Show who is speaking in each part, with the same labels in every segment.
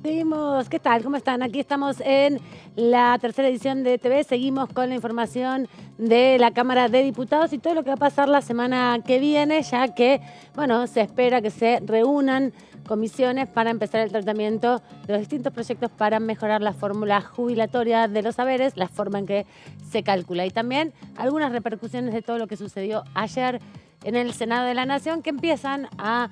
Speaker 1: Seguimos, ¿qué tal? ¿Cómo están? Aquí estamos en la tercera edición de TV. Seguimos con la información de la Cámara de Diputados y todo lo que va a pasar la semana que viene, ya que, bueno, se espera que se reúnan comisiones para empezar el tratamiento de los distintos proyectos para mejorar la fórmula jubilatoria de los saberes, la forma en que se calcula. Y también algunas repercusiones de todo lo que sucedió ayer en el Senado de la Nación, que empiezan a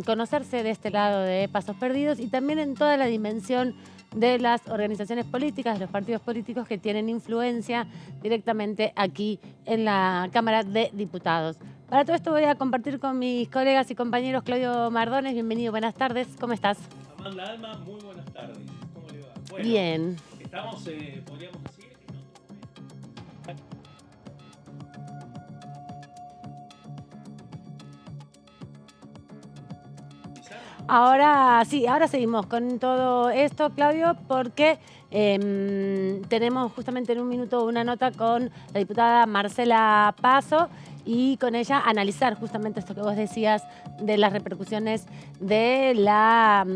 Speaker 1: conocerse de este lado de Pasos Perdidos y también en toda la dimensión de las organizaciones políticas, de los partidos políticos que tienen influencia directamente aquí en la Cámara de Diputados. Para todo esto voy a compartir con mis colegas y compañeros. Claudio Mardones, bienvenido, buenas tardes, ¿cómo estás?
Speaker 2: Amanda Alma, muy buenas tardes, ¿cómo le va? Bueno,
Speaker 1: bien.
Speaker 2: Estamos, podríamos decir...
Speaker 1: Ahora sí, ahora seguimos con todo esto, Claudio, porque tenemos justamente en un minuto una nota con la diputada Marcela Paso y con ella analizar justamente esto que vos decías de las repercusiones de la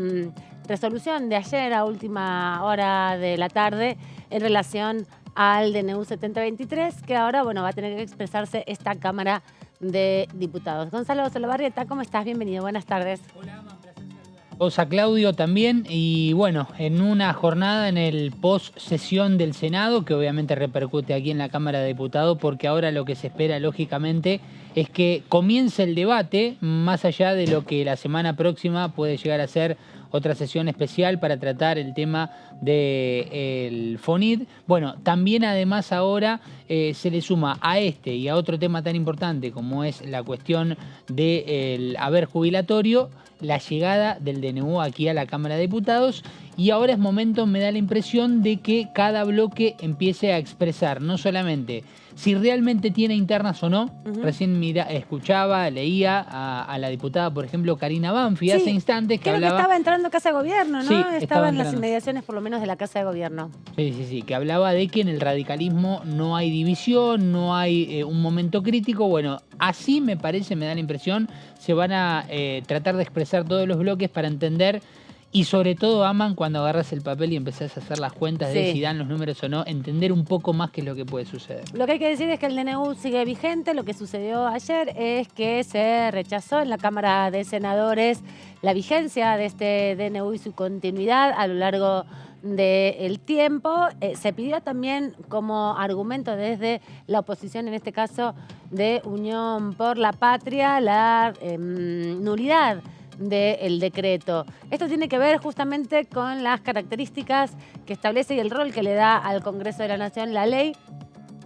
Speaker 1: resolución de ayer a última hora de la tarde en relación al DNU 7023, que ahora, bueno, va a tener que expresarse esta Cámara de Diputados. Gonzalo Solobarrieta, ¿cómo estás? Bienvenido, buenas tardes.
Speaker 3: Hola, vos a Claudio también, y bueno, en una jornada en el post-sesión del Senado, que obviamente repercute aquí en la Cámara de Diputados, porque ahora lo que se espera, lógicamente, es que comience el debate, más allá de lo que la semana próxima puede llegar a ser otra sesión especial para tratar el tema del FONID. Bueno, también además ahora se le suma a este y a otro tema tan importante como es la cuestión del haber jubilatorio, la llegada del DNU aquí a la Cámara de Diputados, y ahora es momento, me da la impresión, de que cada bloque empiece a expresar no solamente si realmente tiene internas o no. Recién escuchaba, leía a la diputada, por ejemplo, Karina Banfi, hace instantes que hablaba...
Speaker 1: que estaba entrando a Casa de Gobierno, ¿no?
Speaker 3: Sí,
Speaker 1: estaba en las inmediaciones, por lo menos, de la Casa de Gobierno.
Speaker 3: Sí, que hablaba de que en el radicalismo no hay división, no hay un momento crítico. Bueno, así me parece, me da la impresión, se van a tratar de expresar todos los bloques para entender. Y sobre todo, aman cuando agarras el papel y empezás a hacer las cuentas de si dan los números o no, entender un poco más qué es lo que puede suceder.
Speaker 1: Lo que hay que decir es que el DNU sigue vigente. Lo que sucedió ayer es que se rechazó en la Cámara de Senadores la vigencia de este DNU y su continuidad a lo largo del tiempo. Se pidió también como argumento desde la oposición, en este caso de Unión por la Patria, la nulidad del decreto. Esto tiene que ver justamente con las características que establece y el rol que le da al Congreso de la Nación la ley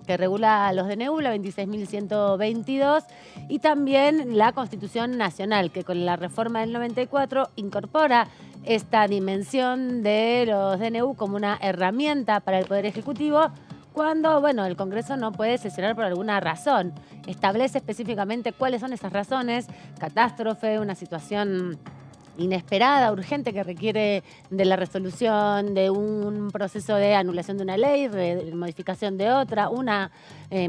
Speaker 1: que regula los DNU, la 26.122, y también la Constitución Nacional, que con la reforma del 94 incorpora esta dimensión de los DNU como una herramienta para el Poder Ejecutivo cuando, bueno, el Congreso no puede sesionar por alguna razón. Establece específicamente cuáles son esas razones: catástrofe, una situación inesperada, urgente, que requiere de la resolución de un proceso de anulación de una ley, de modificación de otra, una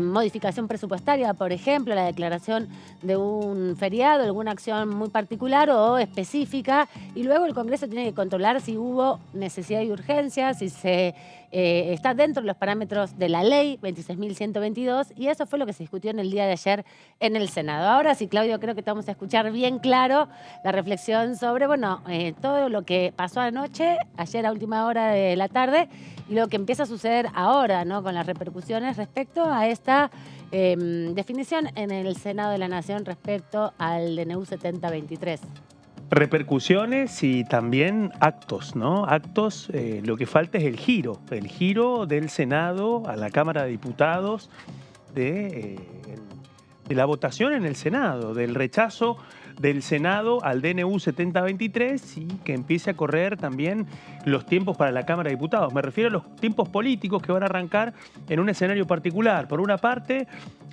Speaker 1: modificación presupuestaria, por ejemplo, la declaración de un feriado, alguna acción muy particular o específica, y luego el Congreso tiene que controlar si hubo necesidad y urgencia, si se está dentro de los parámetros de la ley 26.122, y eso fue lo que se discutió en el día de ayer en el Senado. Ahora sí, Claudio, creo que te vamos a escuchar bien claro la reflexión sobre, bueno, todo lo que pasó anoche, ayer a última hora de la tarde, y lo que empieza a suceder ahora, ¿no?, con las repercusiones respecto a esta definición en el Senado de la Nación respecto al DNU 7023.
Speaker 2: Repercusiones y también actos, ¿no? Actos, lo que falta es el giro del Senado a la Cámara de Diputados, de la votación en el Senado, del rechazo del Senado al DNU 7023, y que empiece a correr también los tiempos para la Cámara de Diputados. Me refiero a los tiempos políticos que van a arrancar en un escenario particular. Por una parte,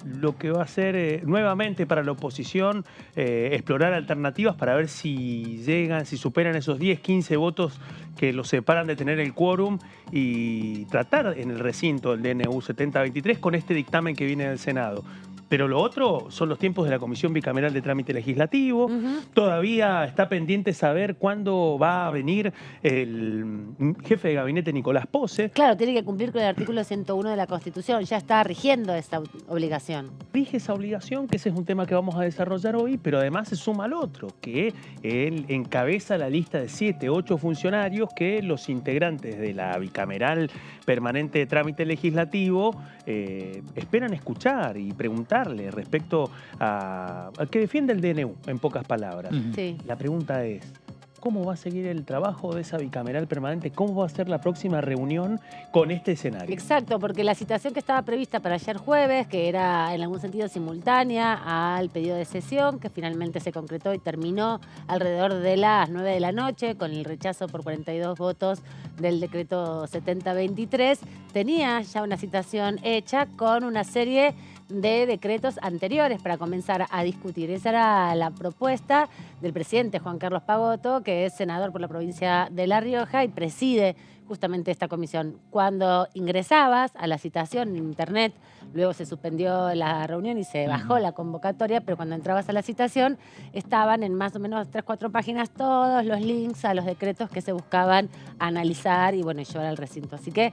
Speaker 2: lo que va a ser nuevamente para la oposición explorar alternativas para ver si llegan, si superan esos 10, 15 votos que los separan de tener el quórum y tratar en el recinto del DNU 7023 con este dictamen que viene del Senado. Pero lo otro son los tiempos de la Comisión Bicameral de Trámite Legislativo. Todavía está pendiente saber cuándo va a venir el jefe de gabinete Nicolás Pose.
Speaker 1: Claro, tiene que cumplir con el artículo 101 de la Constitución. Ya está rigiendo esa obligación.
Speaker 2: Rige esa obligación, que ese es un tema que vamos a desarrollar hoy, pero además se suma al otro, que él encabeza la lista de 7, 8 funcionarios que los integrantes de la Bicameral Permanente de Trámite Legislativo esperan escuchar y preguntarle respecto a que defiende el DNU, en pocas palabras.
Speaker 1: Sí.
Speaker 2: La pregunta es, ¿cómo va a seguir el trabajo de esa bicameral permanente? ¿Cómo va a ser la próxima reunión con este escenario?
Speaker 1: Exacto, porque la citación que estaba prevista para ayer jueves, que era en algún sentido simultánea al pedido de sesión, que finalmente se concretó y terminó alrededor de las 9 de la noche, con el rechazo por 42 votos del decreto 7023, tenía ya una citación hecha con una serie de decretos anteriores para comenzar a discutir. Esa era la propuesta del presidente Juan Carlos Pagotto, que es senador por la provincia de La Rioja y preside justamente esta comisión. Cuando ingresabas a la citación en internet, luego se suspendió la reunión y se bajó la convocatoria, pero cuando entrabas a la citación estaban en más o menos 3 o 4 páginas todos los links a los decretos que se buscaban analizar y bueno, llevar al recinto. Así que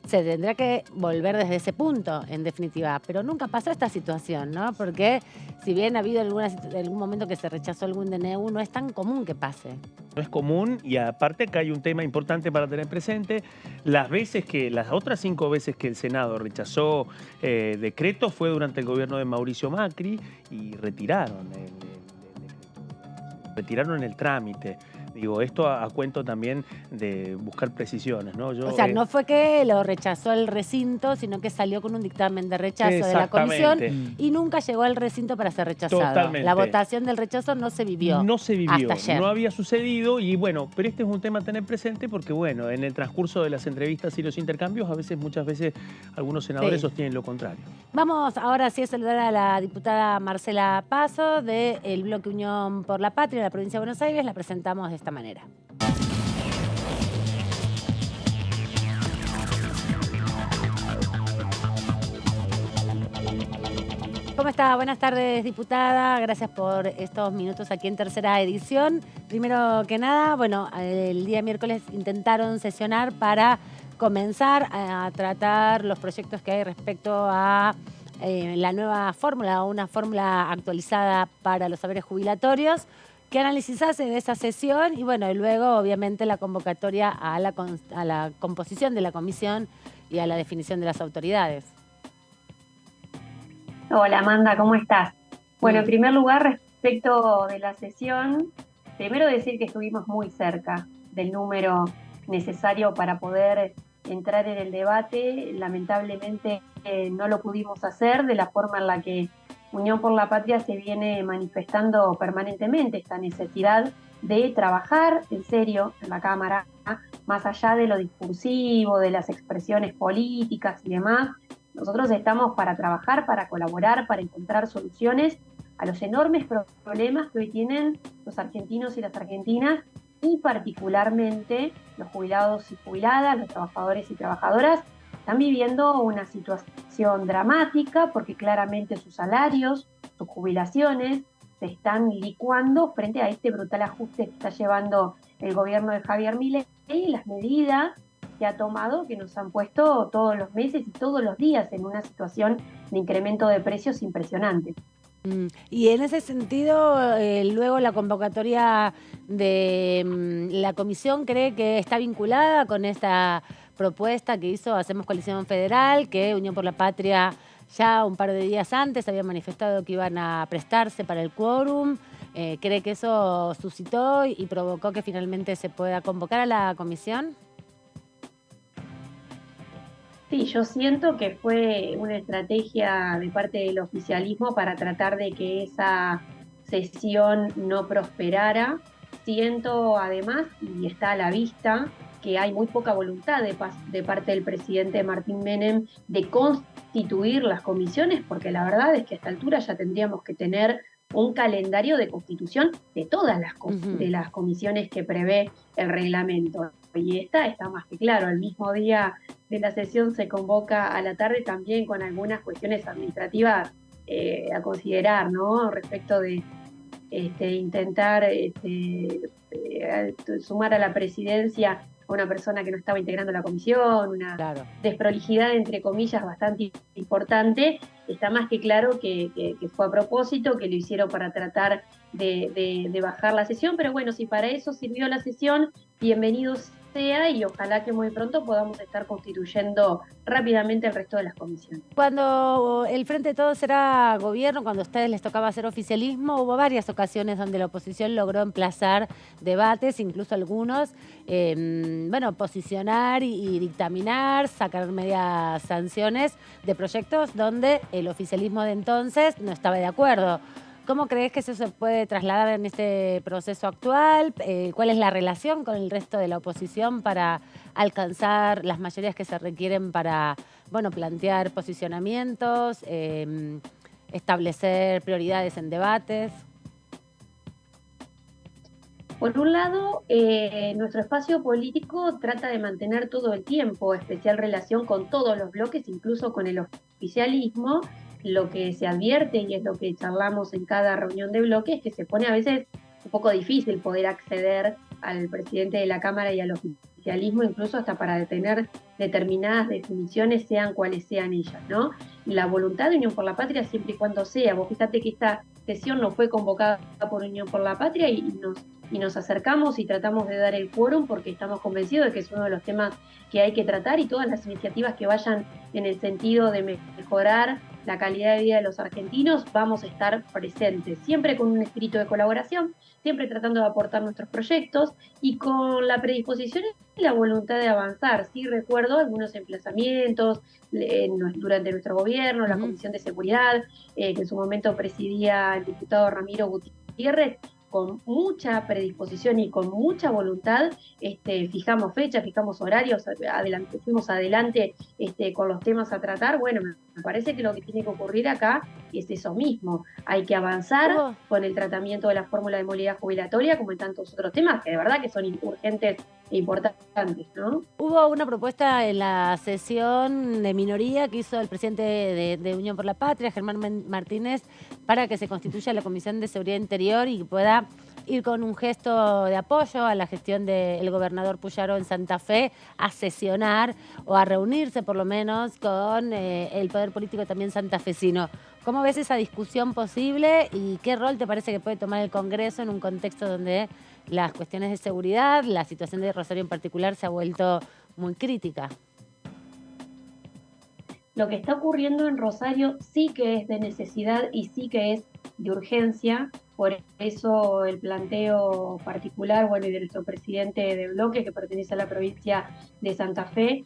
Speaker 1: se tendrá que volver desde ese punto, en definitiva. Pero nunca pasó esta situación, ¿no? Porque si bien ha habido algún momento que se rechazó algún DNU, no es tan común que pase.
Speaker 2: No es común y aparte que hay un tema importante para tener presente. Las otras 5 veces que el Senado rechazó decretos fue durante el gobierno de Mauricio Macri y retiraron el trámite. Digo, esto a cuento también de buscar precisiones, ¿no?
Speaker 1: O sea, no fue que lo rechazó el recinto, sino que salió con un dictamen de rechazo de la comisión y nunca llegó al recinto para ser rechazado.
Speaker 2: Totalmente.
Speaker 1: La votación del rechazo no se vivió.
Speaker 2: No se vivió,
Speaker 1: hasta ayer.
Speaker 2: No había sucedido y bueno, pero este es un tema a tener presente porque bueno, en el transcurso de las entrevistas y los intercambios, muchas veces algunos senadores sostienen lo contrario.
Speaker 1: Vamos ahora sí a saludar a la diputada Marcela Paso del Bloque Unión por la Patria de la provincia de Buenos Aires. La presentamos de esta manera. ¿Cómo está? Buenas tardes, diputada. Gracias por estos minutos aquí en Tercera Edición. Primero que nada, bueno, el día miércoles intentaron sesionar para comenzar a tratar los proyectos que hay respecto a la nueva fórmula, una fórmula actualizada para los saberes jubilatorios. ¿Qué análisis hace de esa sesión? Y bueno, y luego obviamente la convocatoria a la composición de la comisión y a la definición de las autoridades.
Speaker 4: Hola Amanda, ¿cómo estás? Bueno, en primer lugar, respecto de la sesión, primero decir que estuvimos muy cerca del número necesario para poder entrar en el debate. Lamentablemente no lo pudimos hacer de la forma en la que Unión por la Patria se viene manifestando permanentemente esta necesidad de trabajar en serio en la Cámara, más allá de lo discursivo, de las expresiones políticas y demás. Nosotros estamos para trabajar, para colaborar, para encontrar soluciones a los enormes problemas que hoy tienen los argentinos y las argentinas y particularmente los jubilados y jubiladas, los trabajadores y trabajadoras. Están viviendo una situación dramática porque claramente sus salarios, sus jubilaciones se están licuando frente a este brutal ajuste que está llevando el gobierno de Javier Milei y las medidas que ha tomado, que nos han puesto todos los meses y todos los días en una situación de incremento de precios impresionante.
Speaker 1: Y en ese sentido, luego la convocatoria de la comisión, ¿cree que está vinculada con esta propuesta que hizo Hacemos Coalición Federal, que Unión por la Patria ya un par de días antes había manifestado que iban a prestarse para el quórum? ¿Cree que eso suscitó y provocó que finalmente se pueda convocar a la comisión?
Speaker 4: Sí, yo siento que fue una estrategia de parte del oficialismo para tratar de que esa sesión no prosperara. Siento además, y está a la vista, que hay muy poca voluntad de parte del presidente Martín Menem de constituir las comisiones, porque la verdad es que a esta altura ya tendríamos que tener un calendario de constitución de todas de las comisiones que prevé el reglamento. Y esta está más que claro, el mismo día de la sesión se convoca a la tarde también con algunas cuestiones administrativas a considerar, ¿no? Respecto de intentar sumar a la presidencia a una persona que no estaba integrando la comisión, una
Speaker 1: Claro.
Speaker 4: desprolijidad, entre comillas, bastante importante. Está más que claro que fue a propósito, que lo hicieron para tratar de bajar la sesión, pero bueno, si para eso sirvió la sesión, bienvenido sea, y ojalá que muy pronto podamos estar constituyendo rápidamente el resto de las comisiones.
Speaker 1: Cuando el Frente de Todos era gobierno, cuando a ustedes les tocaba hacer oficialismo, hubo varias ocasiones donde la oposición logró emplazar debates, incluso algunos, bueno, posicionar y dictaminar, sacar medias sanciones de proyectos donde el oficialismo de entonces no estaba de acuerdo. ¿Cómo crees que eso se puede trasladar en este proceso actual? ¿Cuál es la relación con el resto de la oposición para alcanzar las mayorías que se requieren para, bueno, plantear posicionamientos, establecer prioridades en debates?
Speaker 4: Por un lado, nuestro espacio político trata de mantener todo el tiempo especial relación con todos los bloques, incluso con el oficialismo. Lo que se advierte, y es lo que charlamos en cada reunión de bloque, es que se pone a veces un poco difícil poder acceder al presidente de la Cámara y al oficialismo, incluso hasta para detener determinadas definiciones, sean cuales sean ellas, ¿no? La voluntad de Unión por la Patria, siempre y cuando sea. Vos fíjate que esta sesión no fue convocada por Unión por la Patria y nos acercamos y tratamos de dar el quórum porque estamos convencidos de que es uno de los temas que hay que tratar, y todas las iniciativas que vayan en el sentido de mejorar la calidad de vida de los argentinos, vamos a estar presentes, siempre con un espíritu de colaboración, siempre tratando de aportar nuestros proyectos y con la predisposición y la voluntad de avanzar. Sí recuerdo algunos emplazamientos durante nuestro gobierno, la Comisión de Seguridad, que en su momento presidía el diputado Ramiro Gutiérrez, con mucha predisposición y con mucha voluntad, fijamos fechas, fijamos horarios, fuimos adelante con los temas a tratar. Bueno, me parece que lo que tiene que ocurrir acá es eso mismo. Hay que avanzar con el tratamiento de la fórmula de movilidad jubilatoria, como en tantos otros temas, que de verdad que son urgentes e importantes, ¿no?
Speaker 1: Hubo una propuesta en la sesión de minoría que hizo el presidente de Unión por la Patria, Germán Martínez, para que se constituya la Comisión de Seguridad Interior y que pueda ir con un gesto de apoyo a la gestión del gobernador Puyaro en Santa Fe, a sesionar o a reunirse por lo menos con el poder político también santafesino. ¿Cómo ves esa discusión posible y qué rol te parece que puede tomar el Congreso en un contexto donde las cuestiones de seguridad, la situación de Rosario en particular, se ha vuelto muy crítica?
Speaker 4: Lo que está ocurriendo en Rosario sí que es de necesidad y sí que es de urgencia. Por eso el planteo particular, bueno, y de nuestro presidente de bloque, que pertenece a la provincia de Santa Fe,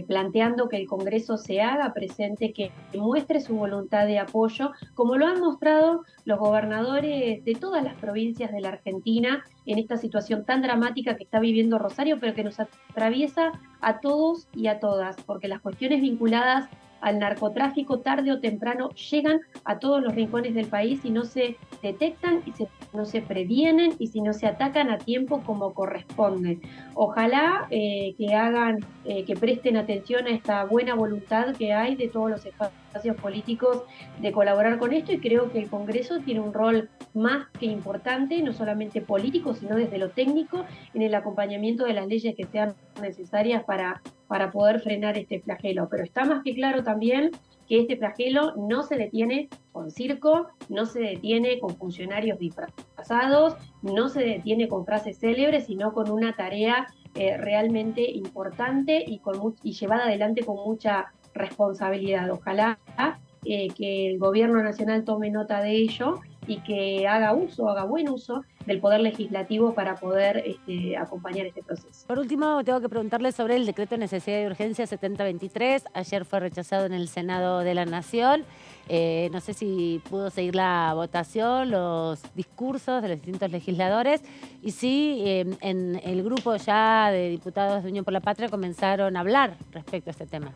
Speaker 4: planteando que el Congreso se haga presente, que muestre su voluntad de apoyo, como lo han mostrado los gobernadores de todas las provincias de la Argentina en esta situación tan dramática que está viviendo Rosario, pero que nos atraviesa a todos y a todas, porque las cuestiones vinculadas al narcotráfico tarde o temprano llegan a todos los rincones del país y no se detectan y no se previenen y si no se atacan a tiempo como corresponde. Ojalá que presten atención a esta buena voluntad que hay de todos los espacios políticos de colaborar con esto, y creo que el Congreso tiene un rol más que importante, no solamente político, sino desde lo técnico, en el acompañamiento de las leyes que sean necesarias para poder frenar este flagelo. Pero está más que claro también que este flagelo no se detiene con circo, no se detiene con funcionarios disfrazados, no se detiene con frases célebres, sino con una tarea realmente importante y llevada adelante con mucha responsabilidad. Ojalá que el Gobierno Nacional tome nota de ello y que haga buen uso del Poder Legislativo para poder acompañar este proceso.
Speaker 1: Por último, tengo que preguntarle sobre el decreto de necesidad de urgencia 7023. Ayer fue rechazado en el Senado de la Nación. No sé si pudo seguir la votación, los discursos de los distintos legisladores, y si en el grupo ya de diputados de Unión por la Patria comenzaron a hablar respecto a este tema.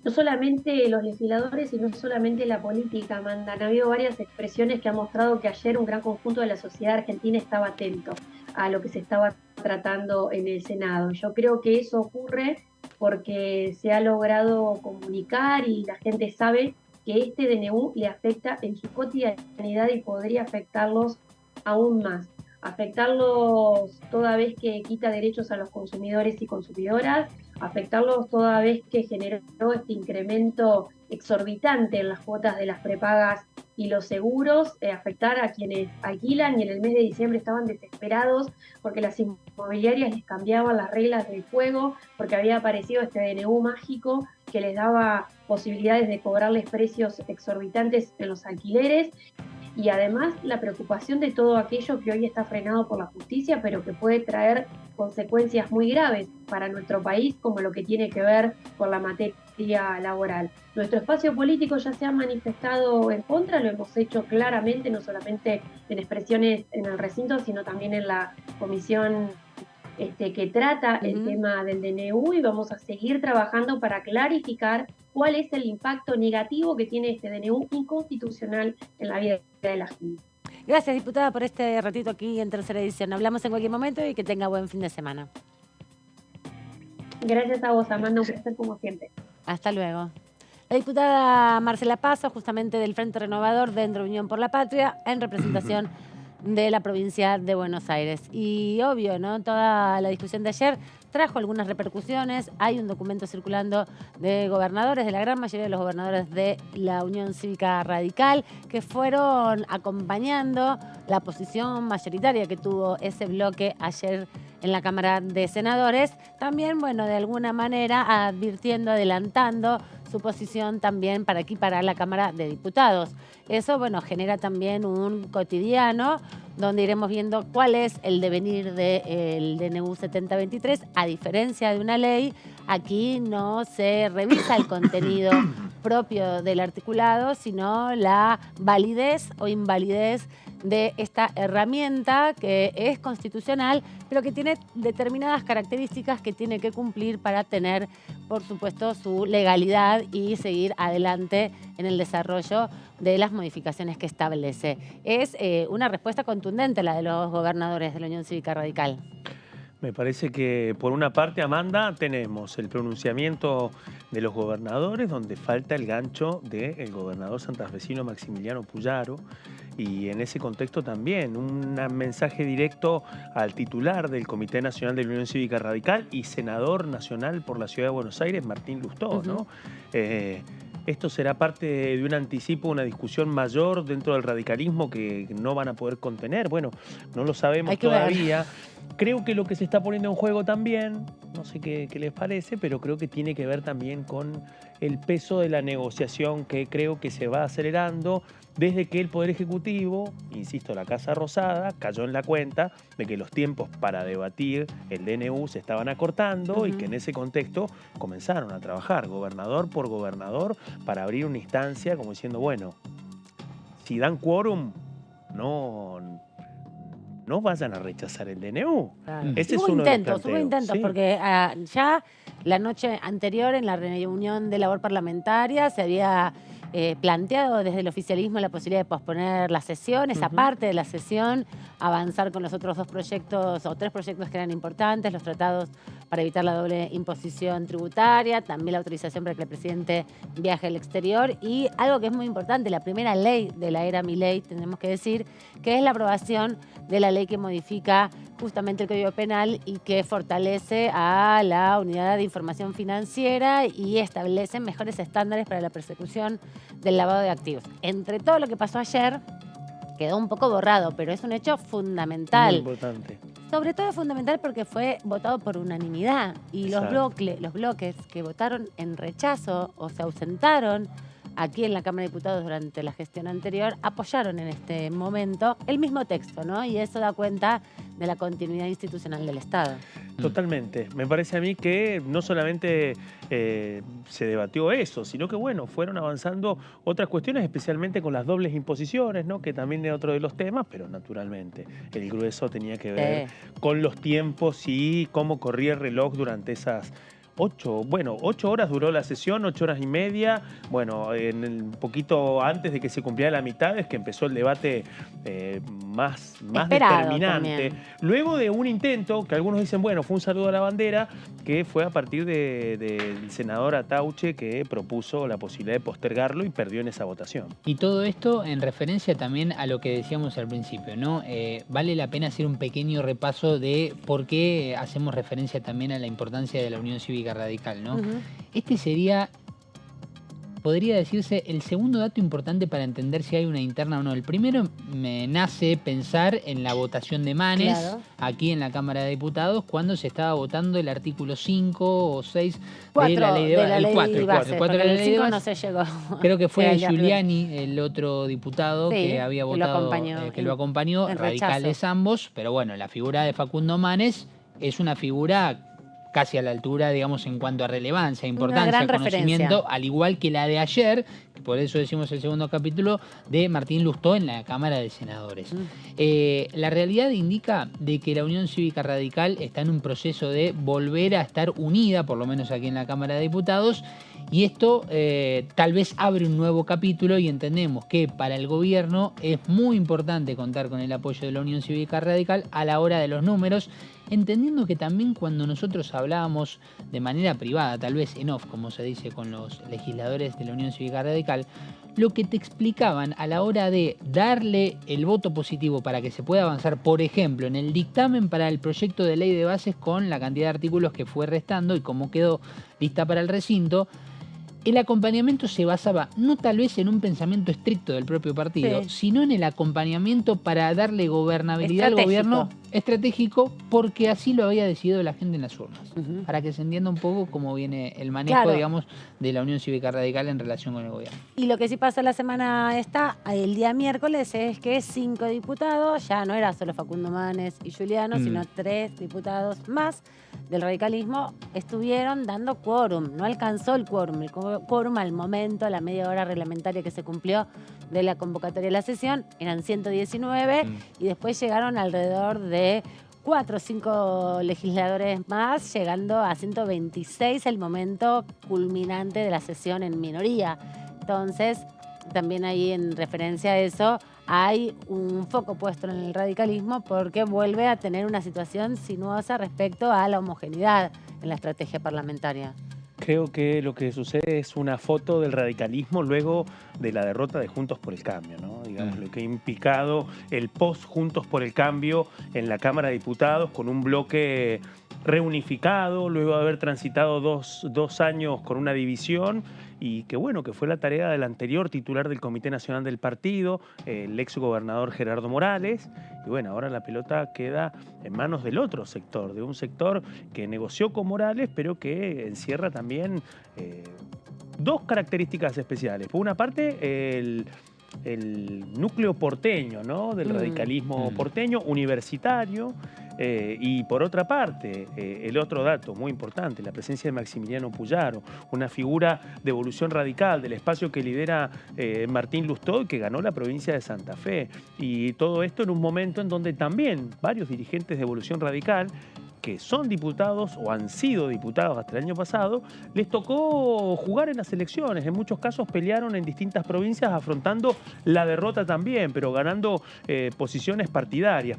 Speaker 4: No solamente los legisladores y no solamente la política mandan. Ha habido varias expresiones que han mostrado que ayer un gran conjunto de la sociedad argentina estaba atento a lo que se estaba tratando en el Senado. Yo creo que eso ocurre porque se ha logrado comunicar y la gente sabe que este DNU le afecta en su cotidianidad y podría afectarlos aún más. Afectarlos toda vez que quita derechos a los consumidores y consumidoras, afectarlos toda vez que generó este incremento exorbitante en las cuotas de las prepagas y los seguros, afectar a quienes alquilan y en el mes de diciembre estaban desesperados porque las inmobiliarias les cambiaban las reglas del juego, porque había aparecido este DNU mágico que les daba posibilidades de cobrarles precios exorbitantes en los alquileres. Y además la preocupación de todo aquello que hoy está frenado por la justicia, pero que puede traer consecuencias muy graves para nuestro país, como lo que tiene que ver con la materia laboral. Nuestro espacio político ya se ha manifestado en contra, lo hemos hecho claramente, no solamente en expresiones en el recinto, sino también en la comisión que trata el tema del DNU, y vamos a seguir trabajando para clarificar cuál es el impacto negativo que tiene este DNU inconstitucional en la vida de la gente.
Speaker 1: Gracias, diputada, por este ratito aquí en Tercera Edición. Hablamos en cualquier momento y que tenga buen fin de semana.
Speaker 4: Gracias a vos, Amanda, un placer como siempre.
Speaker 1: Hasta luego. La diputada Marcela Paso, justamente del Frente Renovador dentro de Unión por la Patria, en representación de la provincia de Buenos Aires. Y obvio, ¿no? Toda la discusión de ayer trajo algunas repercusiones. Hay un documento circulando de gobernadores, de la gran mayoría de los gobernadores de la Unión Cívica Radical, que fueron acompañando la posición mayoritaria que tuvo ese bloque ayer en la Cámara de Senadores. También, bueno, de alguna manera advirtiendo, adelantando su posición también para aquí, para la Cámara de Diputados. Eso, bueno, genera también un cotidiano donde iremos viendo cuál es el devenir del DNU 7023. A diferencia de una ley, aquí no se revisa el contenido propio del articulado, sino la validez o invalidez de esta herramienta que es constitucional, pero que tiene determinadas características que tiene que cumplir para tener, por supuesto, su legalidad y seguir adelante en el desarrollo de las modificaciones que establece. Es una respuesta contundente la de los gobernadores de la Unión Cívica Radical.
Speaker 2: Me parece que, por una parte, Amanda, tenemos el pronunciamiento de los gobernadores, donde falta el gancho del gobernador santafesino Maximiliano Puyaro, y en ese contexto también un mensaje directo al titular del Comité Nacional de la Unión Cívica Radical y senador nacional por la Ciudad de Buenos Aires, Martín Lustó, ¿no? Esto será parte de un anticipo, una discusión mayor dentro del radicalismo que no van a poder contener. Bueno, no lo sabemos todavía. Creo que lo que se está poniendo en juego también, no sé qué les parece, pero creo que tiene que ver también con el peso de la negociación que creo que se va acelerando desde que el Poder Ejecutivo, insisto, la Casa Rosada, cayó en la cuenta de que los tiempos para debatir el DNU se estaban acortando y que en ese contexto comenzaron a trabajar gobernador por gobernador para abrir una instancia como diciendo, bueno, si dan quórum, no vayan a rechazar el DNU.
Speaker 1: Claro.
Speaker 2: Ese es uno de los planteos.
Speaker 1: Hubo intentos, sí. Porque ya la noche anterior en la reunión de labor parlamentaria se había planteado desde el oficialismo la posibilidad de posponer la sesión, esa parte de la sesión, avanzar con los otros dos proyectos o tres proyectos que eran importantes, los tratados para evitar la doble imposición tributaria, también la autorización para que el presidente viaje al exterior y algo que es muy importante, la primera ley de la era Milei, tenemos que decir, que es la aprobación de la ley que modifica justamente el Código Penal y que fortalece a la Unidad de Información Financiera y establece mejores estándares para la persecución del lavado de activos. Entre todo lo que pasó ayer, quedó un poco borrado, pero es un hecho fundamental.
Speaker 2: Muy importante.
Speaker 1: Sobre todo es fundamental porque fue votado por unanimidad y los bloques que votaron en rechazo o se ausentaron aquí en la Cámara de Diputados durante la gestión anterior, apoyaron en este momento el mismo texto, ¿no? Y eso da cuenta de la continuidad institucional del Estado.
Speaker 2: Totalmente. Me parece a mí que no solamente se debatió eso, sino que, bueno, fueron avanzando otras cuestiones, especialmente con las dobles imposiciones, ¿no? Que también es otro de los temas, pero naturalmente el grueso tenía que ver con los tiempos y cómo corría el reloj durante esas 8 horas duró la sesión, 8 horas y media. Bueno, un poquito antes de que se cumpliera la mitad es que empezó el debate más determinante.
Speaker 1: También.
Speaker 2: Luego de un intento, que algunos dicen, bueno, fue un saludo a la bandera, que fue a partir del senador Atauche, que propuso la posibilidad de postergarlo y perdió en esa votación.
Speaker 3: Y todo esto en referencia también a lo que decíamos al principio, ¿no? Vale la pena hacer un pequeño repaso de por qué hacemos referencia también a la importancia de la Unión Cívica Radical, ¿no? Este sería, podría decirse, el segundo dato importante para entender si hay una interna o no. El primero me nace pensar en la votación de Manes,
Speaker 1: Claro.
Speaker 3: aquí en la Cámara de Diputados, cuando se estaba votando el artículo 5 o 6 de
Speaker 1: 4
Speaker 3: la ley de
Speaker 1: de la
Speaker 3: el
Speaker 1: ley
Speaker 3: 4,
Speaker 1: de
Speaker 3: el
Speaker 1: bases,
Speaker 3: 4 de
Speaker 1: porque
Speaker 3: la
Speaker 1: el
Speaker 3: ley de
Speaker 1: 5 no
Speaker 3: bases.
Speaker 1: se llegó.
Speaker 3: Creo que fue
Speaker 1: Sí,
Speaker 3: Giuliani, el otro diputado
Speaker 1: Sí,
Speaker 3: que había
Speaker 1: que lo
Speaker 3: votado,
Speaker 1: acompañó
Speaker 3: que lo acompañó,
Speaker 1: en
Speaker 3: radicales
Speaker 1: rechazo.
Speaker 3: ambos, pero bueno, la figura de Facundo Manes es una figura casi a la altura, digamos, en cuanto a relevancia, importancia,
Speaker 1: gran
Speaker 3: conocimiento,
Speaker 1: referencia.
Speaker 3: al igual que la de ayer, que por eso decimos el segundo capítulo, de Martín Lustó en la Cámara de Senadores. La realidad indica de que la Unión Cívica Radical está en un proceso de volver a estar unida, por lo menos aquí en la Cámara de Diputados, y esto tal vez abre un nuevo capítulo y entendemos que para el gobierno es muy importante contar con el apoyo de la Unión Cívica Radical a la hora de los números, entendiendo que también cuando nosotros hablábamos de manera privada, tal vez en off, como se dice con los legisladores de la Unión Cívica Radical, lo que te explicaban a la hora de darle el voto positivo para que se pueda avanzar, por ejemplo, en el dictamen para el proyecto de ley de bases con la cantidad de artículos que fue restando y cómo quedó lista para el recinto, el acompañamiento se basaba no tal vez en un pensamiento estricto del propio partido,
Speaker 1: Sí.
Speaker 3: sino en el acompañamiento para darle gobernabilidad al
Speaker 1: Estratégico.
Speaker 3: gobierno estratégico, porque así lo había decidido la gente en las urnas.
Speaker 1: Ujú.
Speaker 3: Para que se entienda un poco cómo viene el manejo,
Speaker 1: Claro.
Speaker 3: digamos, de la Unión Cívica Radical en relación con el gobierno.
Speaker 1: Y lo que sí pasó la semana el día miércoles, es que 5 diputados, ya no era solo Facundo Manes y Giuliano, sino 3 diputados más del radicalismo, estuvieron dando quórum. No alcanzó el quórum. El quórum al momento, la media hora reglamentaria que se cumplió de la convocatoria de la sesión, eran 119 y después llegaron alrededor de 4 o 5 legisladores más, llegando a 126 el momento culminante de la sesión en minoría. Entonces, también ahí en referencia a eso, hay un foco puesto en el radicalismo porque vuelve a tener una situación sinuosa respecto a la homogeneidad en la estrategia parlamentaria.
Speaker 2: Creo que lo que sucede es una foto del radicalismo luego de la derrota de Juntos por el Cambio, ¿no? Digamos, lo que ha implicado el post Juntos por el Cambio en la Cámara de Diputados con un bloque reunificado, luego de haber transitado dos años con una división, y que bueno, que fue la tarea del anterior titular del Comité Nacional del Partido, el ex gobernador Gerardo Morales, y bueno, ahora la pelota queda en manos del otro sector, de un sector que negoció con Morales, pero que encierra también dos características especiales. Por una parte, el núcleo porteño, ¿no? Del radicalismo porteño, universitario, y por otra parte, el otro dato muy importante, la presencia de Maximiliano Puyaro, una figura de evolución radical del espacio que lidera Martín Lustó y que ganó la provincia de Santa Fe. Y todo esto en un momento en donde también varios dirigentes de evolución radical que son diputados o han sido diputados hasta el año pasado, les tocó jugar en las elecciones. En muchos casos pelearon en distintas provincias afrontando la derrota también, pero ganando posiciones partidarias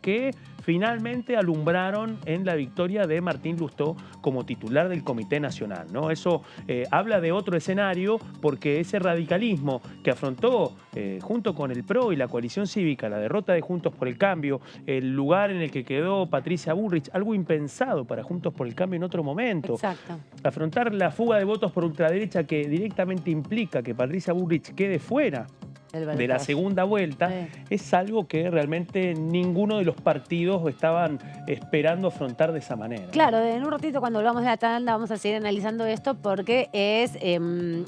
Speaker 2: que finalmente alumbraron en la victoria de Martín Lustó como titular del Comité Nacional, ¿no? Eso habla de otro escenario, porque ese radicalismo que afrontó junto con el PRO y la coalición cívica la derrota de Juntos por el Cambio, el lugar en el que quedó Patricia Bullrich, algo impensado para Juntos por el Cambio en otro momento.
Speaker 1: Exacto.
Speaker 2: Afrontar la fuga de votos por ultraderecha que directamente implica que Patricia Bullrich quede fuera de la segunda vuelta, es algo que realmente ninguno de los partidos estaban esperando afrontar de esa manera.
Speaker 1: Claro, en un ratito cuando hablamos de la tanda vamos a seguir analizando esto porque es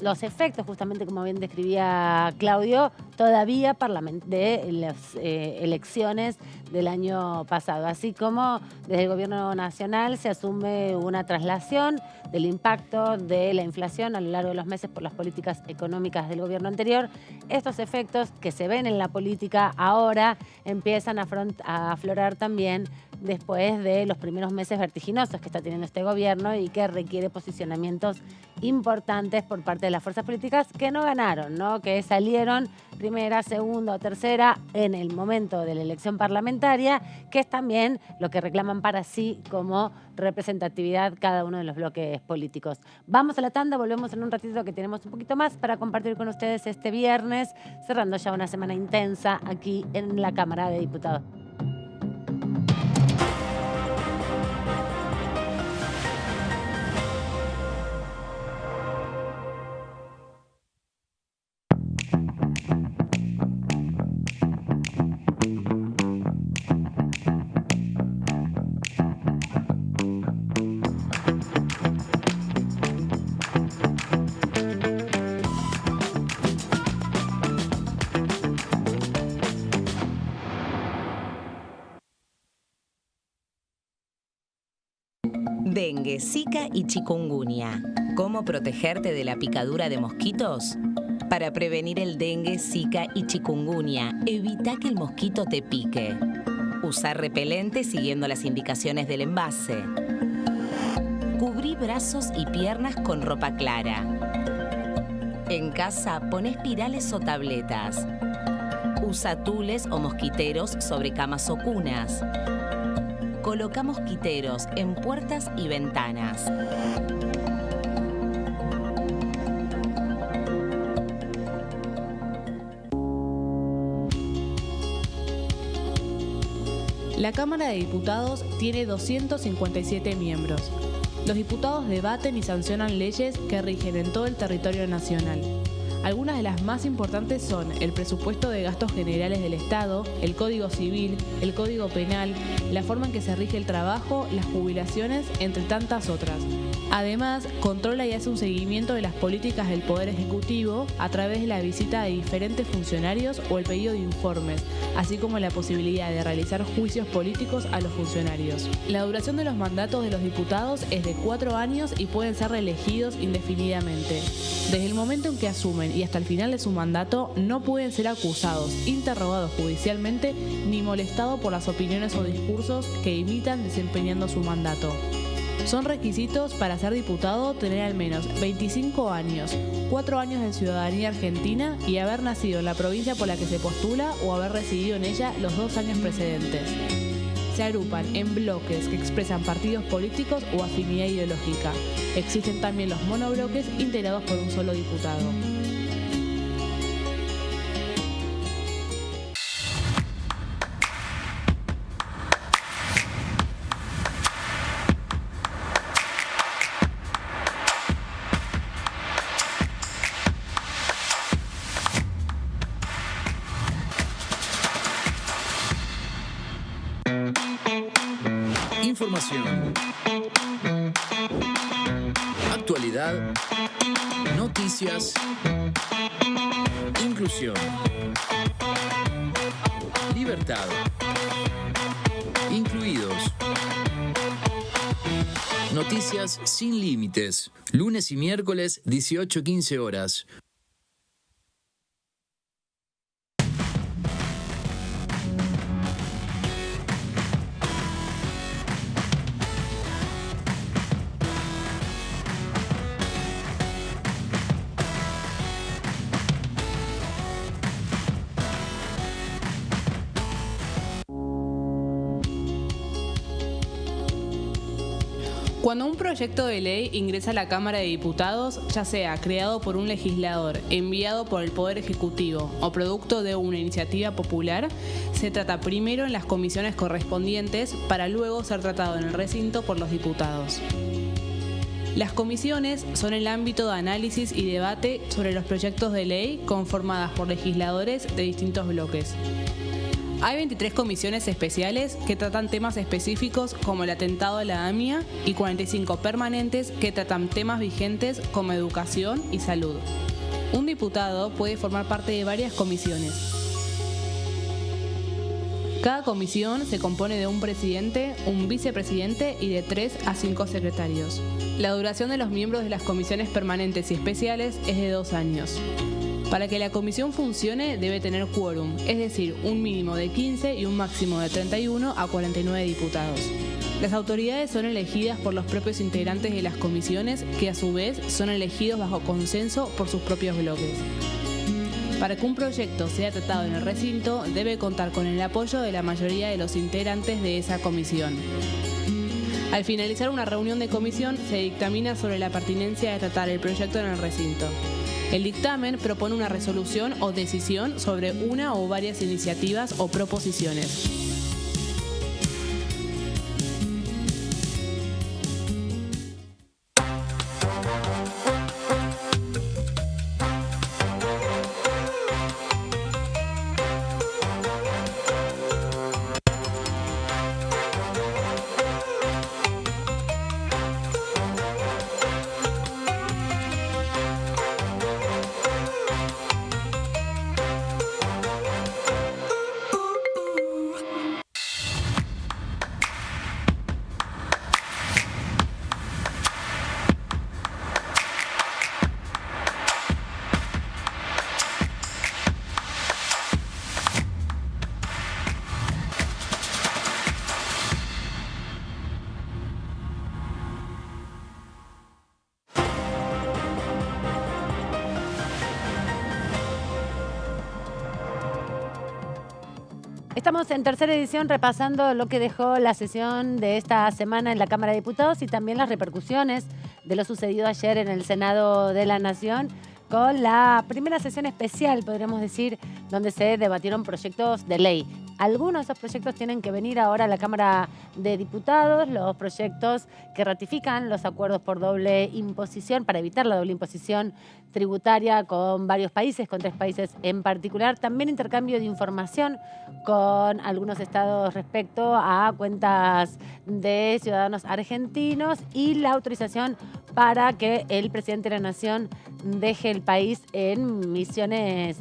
Speaker 1: los efectos, justamente como bien describía Claudio, todavía de las elecciones del año pasado. Así como desde el Gobierno Nacional se asume una traslación del impacto de la inflación a lo largo de los meses por las políticas económicas del gobierno anterior, estos efectos que se ven en la política ahora empiezan a aflorar también después de los primeros meses vertiginosos que está teniendo este gobierno y que requiere posicionamientos importantes por parte de las fuerzas políticas que no ganaron, ¿no? Que salieron primera, segunda o tercera en el momento de la elección parlamentaria, que es también lo que reclaman para sí como representatividad cada uno de los bloques políticos. Vamos a la tanda, volvemos en un ratito que tenemos un poquito más para compartir con ustedes este viernes, cerrando ya una semana intensa aquí en la Cámara de Diputados.
Speaker 5: Dengue, Zika y chikungunya. ¿Cómo protegerte de la picadura de mosquitos? Para prevenir el dengue, Zika y chikungunya, evita que el mosquito te pique. Usar repelente siguiendo las indicaciones del envase. Cubrí brazos y piernas con ropa clara. En casa, pon espirales o tabletas. Usa tules o mosquiteros sobre camas o cunas. Coloca mosquiteros en puertas y ventanas.
Speaker 6: La Cámara de Diputados tiene 257 miembros. Los diputados debaten y sancionan leyes que rigen en todo el territorio nacional. Algunas de las más importantes son el presupuesto de gastos generales del Estado, el Código Civil, el Código Penal, la forma en que se rige el trabajo, las jubilaciones, entre tantas otras. Además, controla y hace un seguimiento de las políticas del Poder Ejecutivo a través de la visita de diferentes funcionarios o el pedido de informes, así como la posibilidad de realizar juicios políticos a los funcionarios. La duración de los mandatos de los diputados es de 4 años y pueden ser reelegidos indefinidamente. Desde el momento en que asumen y hasta el final de su mandato, no pueden ser acusados, interrogados judicialmente, ni molestados por las opiniones o discursos que imitan desempeñando su mandato. Son requisitos para ser diputado tener al menos 25 años, 4 años de ciudadanía argentina y haber nacido en la provincia por la que se postula o haber residido en ella los 2 años precedentes. Se agrupan en bloques que expresan partidos políticos o afinidad ideológica. Existen también los monobloques integrados por un solo diputado.
Speaker 7: Información, actualidad, noticias, inclusión, libertad, incluidos. Noticias sin límites, lunes y miércoles 18:15 horas.
Speaker 6: Cuando un proyecto de ley ingresa a la Cámara de Diputados, ya sea creado por un legislador, enviado por el Poder Ejecutivo o producto de una iniciativa popular, se trata primero en las comisiones correspondientes para luego ser tratado en el recinto por los diputados. Las comisiones son el ámbito de análisis y debate sobre los proyectos de ley conformadas por legisladores de distintos bloques. Hay 23 comisiones especiales que tratan temas específicos como el atentado a la AMIA y 45 permanentes que tratan temas vigentes como educación y salud. Un diputado puede formar parte de varias comisiones. Cada comisión se compone de un presidente, un vicepresidente y de 3 a 5 secretarios. La duración de los miembros de las comisiones permanentes y especiales es de 2 años. Para que la comisión funcione debe tener quórum, es decir, un mínimo de 15 y un máximo de 31 a 49 diputados. Las autoridades son elegidas por los propios integrantes de las comisiones, que a su vez son elegidos bajo consenso por sus propios bloques. Para que un proyecto sea tratado en el recinto, debe contar con el apoyo de la mayoría de los integrantes de esa comisión. Al finalizar una reunión de comisión, se dictamina sobre la pertinencia de tratar el proyecto en el recinto. El dictamen propone una resolución o decisión sobre una o varias iniciativas o proposiciones.
Speaker 1: Estamos en tercera edición repasando lo que dejó la sesión de esta semana en la Cámara de Diputados y también las repercusiones de lo sucedido ayer en el Senado de la Nación, con la primera sesión especial, podríamos decir, donde se debatieron proyectos de ley. Algunos de esos proyectos tienen que venir ahora a la Cámara de Diputados, los proyectos que ratifican los acuerdos por doble imposición, para evitar la doble imposición tributaria con varios países, con 3 países en particular. También intercambio de información con algunos estados respecto a cuentas de ciudadanos argentinos y la autorización para que el presidente de la Nación deje el país en misiones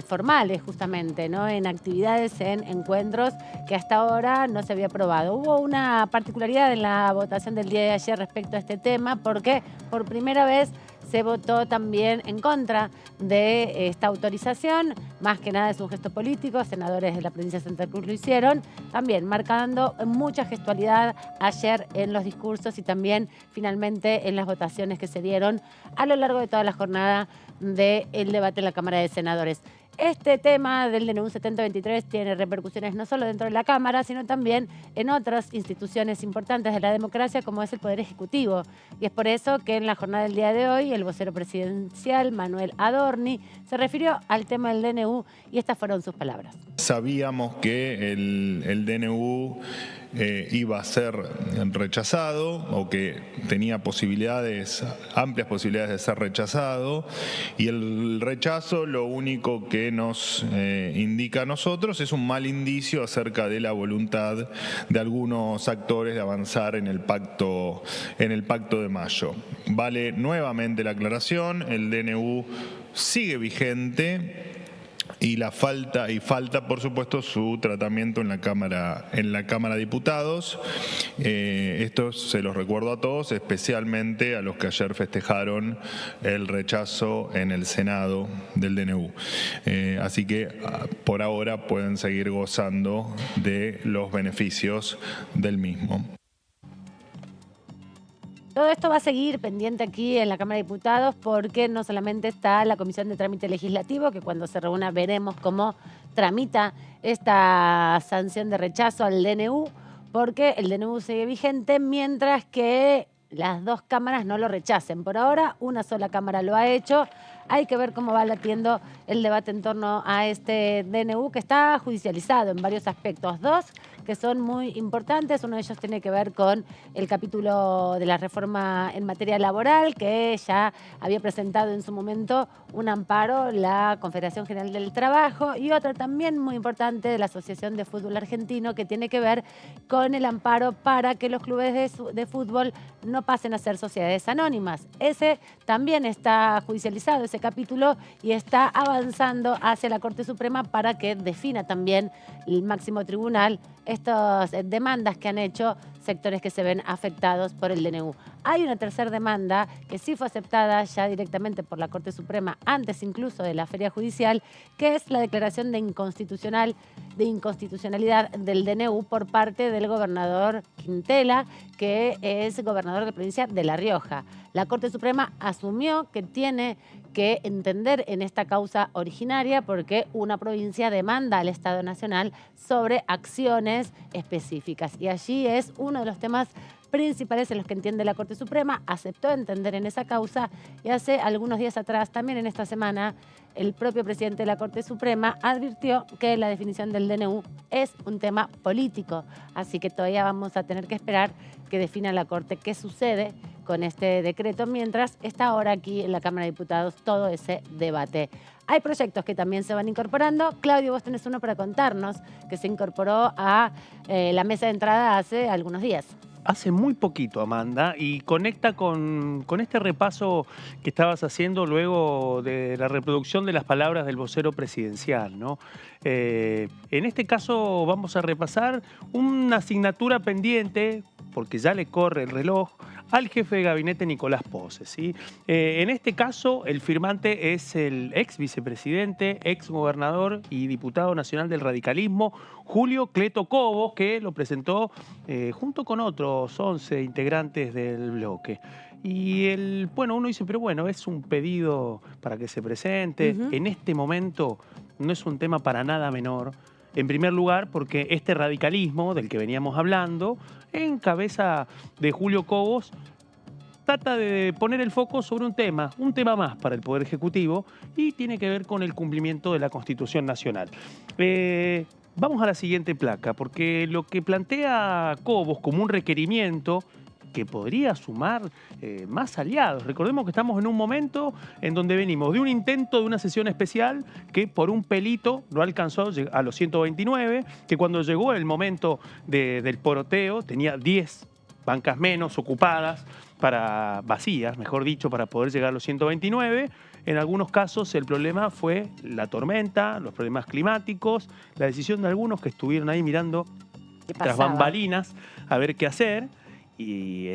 Speaker 1: formales, justamente, ¿no? En actividades, en encuentros que hasta ahora no se había aprobado. Hubo una particularidad en la votación del día de ayer respecto a este tema, porque por primera vez se votó también en contra de esta autorización. Más que nada es un gesto político, senadores de la provincia de Santa Cruz lo hicieron, también marcando mucha gestualidad ayer en los discursos y también finalmente en las votaciones que se dieron a lo largo de toda la jornada del debate en la Cámara de Senadores. Este tema del DNU 7023 tiene repercusiones no solo dentro de la Cámara, sino también en otras instituciones importantes de la democracia, como es el Poder Ejecutivo. Y es por eso que en la jornada del día de hoy, el vocero presidencial, Manuel Adorni, se refirió al tema del DNU y estas fueron sus palabras.
Speaker 8: Sabíamos que el DNU iba a ser rechazado o que tenía amplias posibilidades de ser rechazado, y el rechazo lo único que nos indica a nosotros es un mal indicio acerca de la voluntad de algunos actores de avanzar en el pacto de mayo. Vale nuevamente la aclaración, el DNU sigue vigente. Y falta, por supuesto, su tratamiento en la Cámara de Diputados. Esto se los recuerdo a todos, especialmente a los que ayer festejaron el rechazo en el Senado del DNU. Así que por ahora pueden seguir gozando de los beneficios del mismo.
Speaker 1: Todo esto va a seguir pendiente aquí en la Cámara de Diputados, porque no solamente está la Comisión de Trámite Legislativo, que cuando se reúna veremos cómo tramita esta sanción de rechazo al DNU, porque el DNU sigue vigente mientras que las 2 cámaras no lo rechacen. Por ahora, una sola cámara lo ha hecho. Hay que ver cómo va latiendo el debate en torno a este DNU, que está judicializado en varios aspectos. 2 que son muy importantes. Uno de ellos tiene que ver con el capítulo de la reforma en materia laboral, que ya había presentado en su momento un amparo la Confederación General del Trabajo, y otro también muy importante de la Asociación de Fútbol Argentino, que tiene que ver con el amparo para que los clubes de fútbol no pasen a ser sociedades anónimas. Ese también está judicializado, ese capítulo, y está avanzando hacia la Corte Suprema para que defina también el máximo tribunal estas demandas que han hecho sectores que se ven afectados por el DNU. Hay una tercera demanda que sí fue aceptada ya directamente por la Corte Suprema, antes incluso de la feria judicial, que es la declaración de inconstitucionalidad del DNU por parte del gobernador Quintela, que es gobernador de la provincia de La Rioja. La Corte Suprema asumió que tiene que entender en esta causa originaria porque una provincia demanda al Estado Nacional sobre acciones específicas. Y allí es uno de los temas principales en los que entiende la Corte Suprema, aceptó entender en esa causa y hace algunos días atrás, también en esta semana, el propio presidente de la Corte Suprema advirtió que la definición del DNU es un tema político. Así que todavía vamos a tener que esperar que defina la Corte qué sucede con este decreto, mientras está ahora aquí en la Cámara de Diputados todo ese debate. Hay proyectos que también se van incorporando. Claudio, vos tenés uno para contarnos que se incorporó a la mesa de entrada hace algunos días.
Speaker 2: Hace muy poquito, Amanda, y conecta con este repaso que estabas haciendo luego de la reproducción de las palabras del vocero presidencial, ¿no? En este caso vamos a repasar una asignatura pendiente, porque ya le corre el reloj, al jefe de gabinete Nicolás Posse, ¿sí? En este caso, el firmante es el ex vicepresidente, ex gobernador y diputado nacional del radicalismo, Julio Cleto Cobos, que lo presentó junto con otros 11 integrantes del bloque. Y bueno, uno dice, pero bueno, es un pedido para que se presente. En este momento no es un tema para nada menor. En primer lugar, porque este radicalismo del que veníamos hablando, en cabeza de Julio Cobos, trata de poner el foco sobre un tema más para el Poder Ejecutivo y tiene que ver con el cumplimiento de la Constitución Nacional. Vamos a la siguiente placa, porque lo que plantea Cobos como un requerimiento que podría sumar más aliados. Recordemos que estamos en un momento en donde venimos de un intento de una sesión especial que por un pelito no alcanzó a los 129, que cuando llegó el momento del poroteo tenía 10 bancas menos ocupadas, vacías, mejor dicho, para poder llegar a los 129. En algunos casos el problema fue la tormenta, los problemas climáticos, la decisión de algunos que estuvieron ahí mirando tras bambalinas a ver qué hacer. Y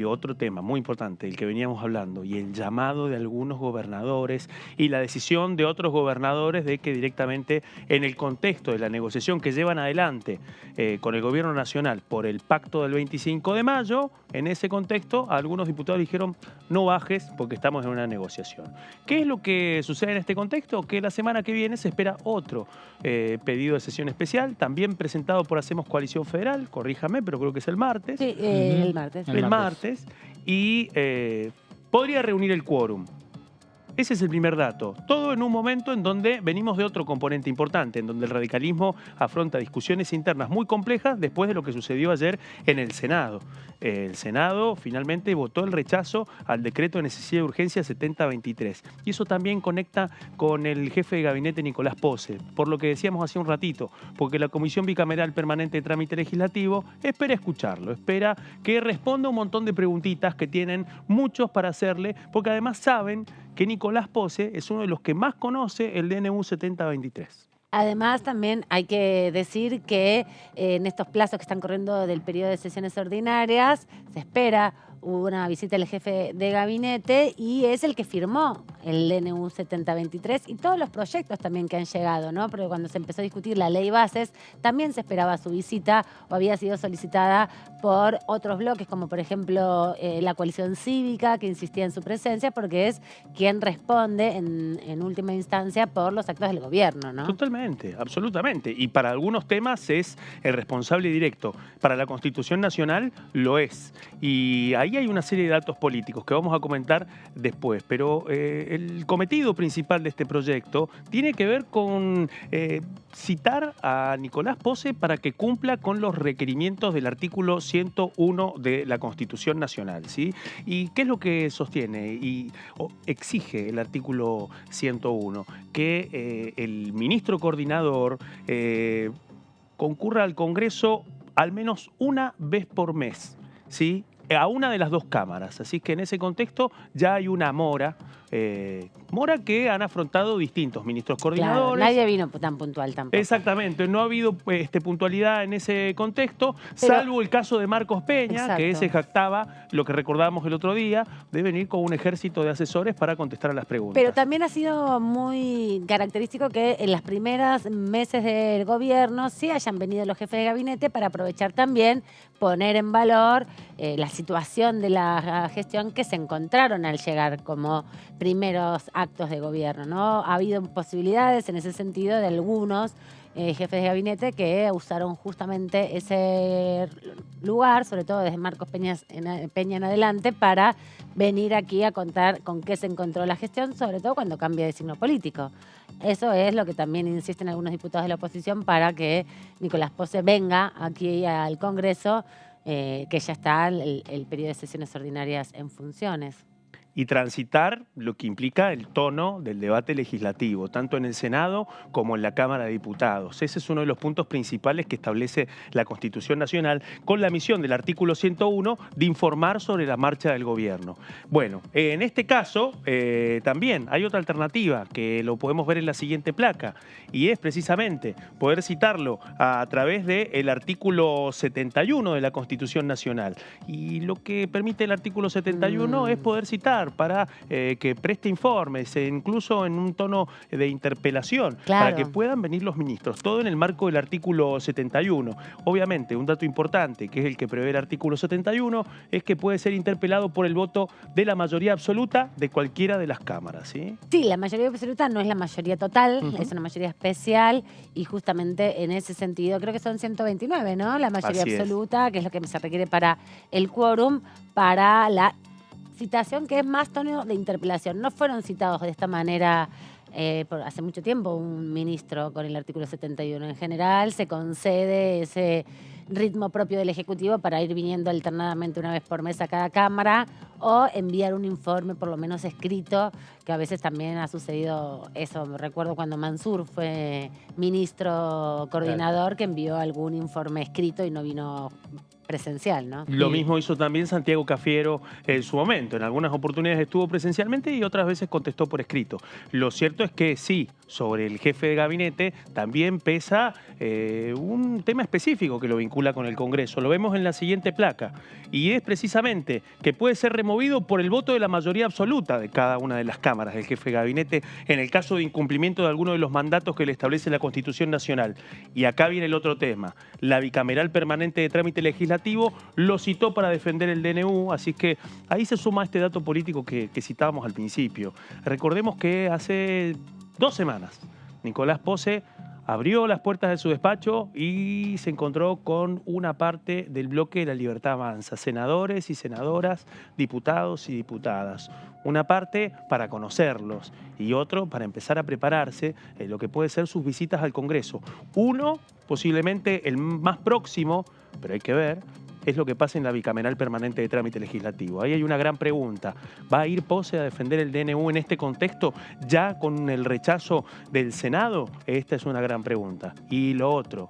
Speaker 2: otro tema muy importante, el que veníamos hablando, y el llamado de algunos gobernadores y la decisión de otros gobernadores de que directamente en el contexto de la negociación que llevan adelante con el gobierno nacional por el pacto del 25 de mayo, en ese contexto algunos diputados dijeron no bajes porque estamos en una negociación. ¿Qué es lo que sucede en este contexto? Que la semana que viene se espera otro pedido de sesión especial, también presentado por Hacemos Coalición Federal, corríjame, pero creo que es el martes.
Speaker 1: Sí, el martes.
Speaker 2: El martes. Y podría reunir el quórum. Ese es el primer dato. Todo en un momento en donde venimos de otro componente importante, en donde el radicalismo afronta discusiones internas muy complejas después de lo que sucedió ayer en el Senado. El Senado finalmente votó el rechazo al decreto de necesidad de urgencia 7023. Y eso también conecta con el jefe de gabinete Nicolás Posse, por lo que decíamos hace un ratito, porque la Comisión Bicameral Permanente de Trámite Legislativo espera escucharlo, espera que responda un montón de preguntitas que tienen muchos para hacerle, porque además saben que Nicolás Posse es uno de los que más conoce el DNU 7023.
Speaker 1: Además, también hay que decir que en estos plazos que están corriendo del periodo de sesiones ordinarias, se espera una visita del jefe de gabinete y es el que firmó el DNU 7023 y todos los proyectos también que han llegado, ¿no? Porque cuando se empezó a discutir la ley bases, también se esperaba su visita o había sido solicitada por otros bloques, como por ejemplo la coalición cívica, que insistía en su presencia, porque es quien responde en última instancia por los actos del gobierno, ¿no?
Speaker 2: Totalmente, absolutamente. Y para algunos temas es el responsable directo. Para la Constitución Nacional lo es. Y ahí hay una serie de datos políticos que vamos a comentar después, pero el cometido principal de este proyecto tiene que ver con citar a Nicolás Posse para que cumpla con los requerimientos del artículo 101 de la Constitución Nacional, ¿sí? ¿Y qué es lo que sostiene y exige el artículo 101? Que el ministro coordinador concurra al Congreso al menos una vez por mes, ¿sí? A una de las dos cámaras. Así que en ese contexto ya hay una mora Mora, que han afrontado distintos ministros coordinadores.
Speaker 1: Claro, nadie vino tan puntual tampoco.
Speaker 2: Exactamente, no ha habido puntualidad en ese contexto, salvo el caso de Marcos Peña,
Speaker 1: exacto,
Speaker 2: que se jactaba, lo que recordábamos el otro día, de venir con un ejército de asesores para contestar a las preguntas.
Speaker 1: Pero también ha sido muy característico que en las primeras meses del gobierno sí hayan venido los jefes de gabinete para aprovechar también, poner en valor la situación de la gestión que se encontraron al llegar como primeros actos de gobierno, ¿no? Ha habido posibilidades en ese sentido de algunos jefes de gabinete que usaron justamente ese lugar, sobre todo desde Marcos Peña en adelante, para venir aquí a contar con qué se encontró la gestión, sobre todo cuando cambia de signo político. Eso es lo que también insisten algunos diputados de la oposición para que Nicolás Pose venga aquí al Congreso, que ya está el periodo de sesiones ordinarias en funciones.
Speaker 2: Y transitar lo que implica el tono del debate legislativo, tanto en el Senado como en la Cámara de Diputados. Ese es uno de los puntos principales que establece la Constitución Nacional, con la misión del artículo 101 de informar sobre la marcha del gobierno. Bueno, en este caso también hay otra alternativa que lo podemos ver en la siguiente placa, y es precisamente poder citarlo a través del artículo 71 de la Constitución Nacional. Y lo que permite el artículo 71 es poder citar para que preste informes, incluso en un tono de interpelación, para que puedan venir los ministros, todo en el marco del artículo 71. Obviamente, un dato importante, que es el que prevé el artículo 71, es que puede ser interpelado por el voto de la mayoría absoluta de cualquiera de las cámaras, ¿sí?
Speaker 1: Sí, la mayoría absoluta no es la mayoría total, es una mayoría especial, y justamente en ese sentido, creo que son 129, ¿no? La mayoría absoluta, que es lo que se requiere para el quórum, para la citación, que es más tono de interpelación. No fueron citados de esta manera por hace mucho tiempo un ministro con el artículo 71. En general se concede ese ritmo propio del Ejecutivo para ir viniendo alternadamente una vez por mes a cada Cámara, o enviar un informe por lo menos escrito, que a veces también ha sucedido eso. Me recuerdo cuando Mansur fue ministro coordinador, que envió algún informe escrito y no vino presencial, ¿no?
Speaker 2: Lo mismo hizo también Santiago Cafiero en su momento. En algunas oportunidades estuvo presencialmente y otras veces contestó por escrito. Lo cierto es que sí, sobre el jefe de gabinete también pesa un tema específico que lo vincula con el Congreso. Lo vemos en la siguiente placa, y es precisamente que puede ser removido por el voto de la mayoría absoluta de cada una de las cámaras del jefe de gabinete en el caso de incumplimiento de alguno de los mandatos que le establece la Constitución Nacional. Y acá viene el otro tema. La bicameral permanente de trámite legislativo lo citó para defender el DNU, así que ahí se suma este dato político que citábamos al principio. Recordemos que hace 2 semanas Nicolás Pose abrió las puertas de su despacho y se encontró con una parte del bloque de la Libertad Avanza, senadores y senadoras, diputados y diputadas. Una parte para conocerlos y otro para empezar a prepararse lo que puede ser sus visitas al Congreso. Uno, posiblemente el más próximo, pero hay que ver, es lo que pasa en la bicameral permanente de trámite legislativo. Ahí hay una gran pregunta. ¿Va a ir Pose a defender el DNU en este contexto, ya con el rechazo del Senado? Esta es una gran pregunta. Y lo otro,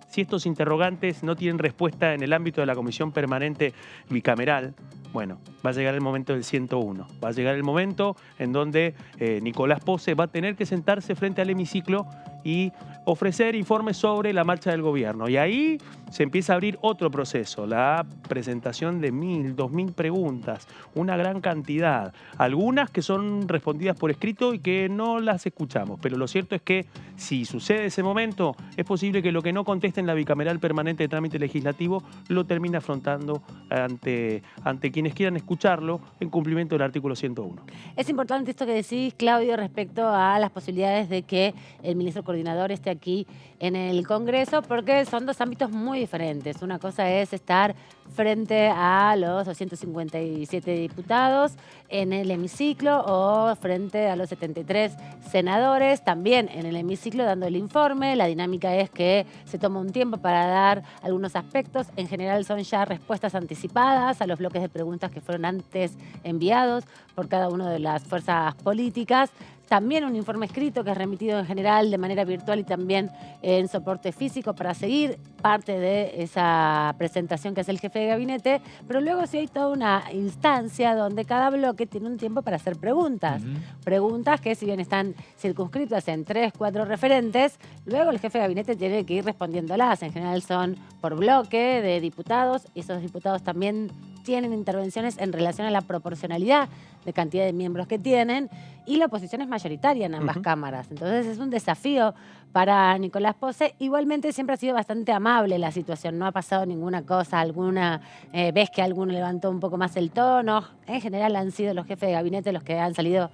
Speaker 2: si estos interrogantes no tienen respuesta en el ámbito de la Comisión Permanente Bicameral, bueno, va a llegar el momento del 101. Va a llegar el momento en donde Nicolás Pose va a tener que sentarse frente al hemiciclo y ofrecer informes sobre la marcha del gobierno. Y ahí se empieza a abrir otro proceso, la presentación de 1.000, 2.000 preguntas, una gran cantidad. Algunas que son respondidas por escrito y que no las escuchamos. Pero lo cierto es que si sucede ese momento, es posible que lo que no conteste en la bicameral permanente de trámite legislativo lo termine afrontando ante quienes quieran escucharlo en cumplimiento del artículo 101.
Speaker 1: Es importante esto que decís, Claudio, respecto a las posibilidades de que el ministro coordinador esté aquí en el Congreso, porque son dos ámbitos muy diferentes. Una cosa es estar frente a los 257 diputados en el hemiciclo, o frente a los 73 senadores también en el hemiciclo dando el informe. La dinámica es que se toma un tiempo para dar algunos aspectos. En general son ya respuestas anticipadas a los bloques de preguntas que fueron antes enviados por cada una de las fuerzas políticas. También un informe escrito que es remitido en general de manera manera virtual y también en soporte físico para seguir parte de esa presentación que hace el jefe de gabinete, pero luego sí hay toda una instancia donde cada bloque tiene un tiempo para hacer preguntas. Preguntas que si bien están circunscritas en 3, 4 referentes, luego el jefe de gabinete tiene que ir respondiéndolas. En general son por bloque de diputados, y esos diputados también tienen intervenciones en relación a la proporcionalidad de cantidad de miembros que tienen, y la oposición es mayoritaria en ambas cámaras. Entonces es un desafío para Nicolás Pose. Igualmente siempre ha sido bastante amable la situación, no ha pasado ninguna cosa, alguna vez que alguno levantó un poco más el tono. En general han sido los jefes de gabinete los que han salido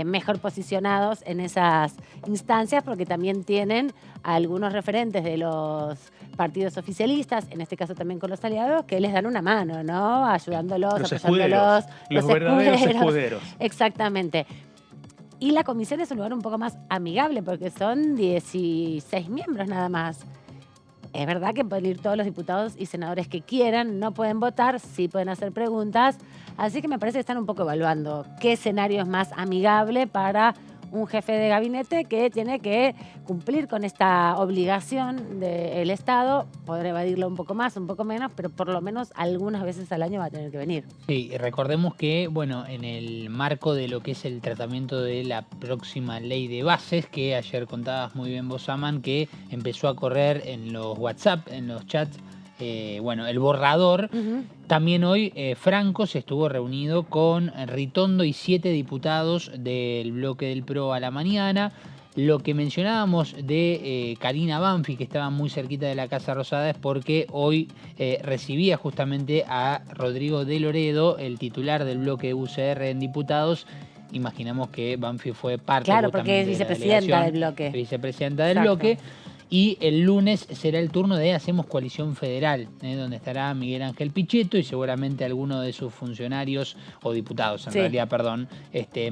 Speaker 1: mejor posicionados en esas instancias, porque también tienen a algunos referentes de los partidos oficialistas, en este caso también con los aliados, que les dan una mano, ¿no? Ayudándolos,
Speaker 2: los
Speaker 1: apoyándolos.
Speaker 2: Los verdaderos escuderos.
Speaker 1: Exactamente. Y la comisión es un lugar un poco más amigable, porque son 16 miembros nada más. Es verdad que pueden ir todos los diputados y senadores que quieran, no pueden votar, sí pueden hacer preguntas. Así que me parece que están un poco evaluando qué escenario es más amigable para un jefe de gabinete que tiene que cumplir con esta obligación del Estado, poder evadirlo un poco más, un poco menos, pero por lo menos algunas veces al año va a tener que venir.
Speaker 3: Sí, recordemos que, bueno, en el marco de lo que es el tratamiento de la próxima ley de bases, que ayer contabas muy bien vos, Aman, que empezó a correr en los WhatsApp, en los chats, bueno, el borrador. También hoy Franco se estuvo reunido con Ritondo y 7 diputados del bloque del PRO a la mañana. Lo que mencionábamos de Karina Banfi, que estaba muy cerquita de la Casa Rosada, es porque hoy recibía justamente a Rodrigo de Loredo, el titular del bloque UCR en diputados. Imaginamos que Banfi fue parte,
Speaker 1: claro, porque es vicepresidenta del bloque.
Speaker 3: Vicepresidenta del bloque. Y el lunes será el turno de Hacemos Coalición Federal, donde estará Miguel Ángel Pichetto y seguramente alguno de sus funcionarios o diputados, en realidad, perdón,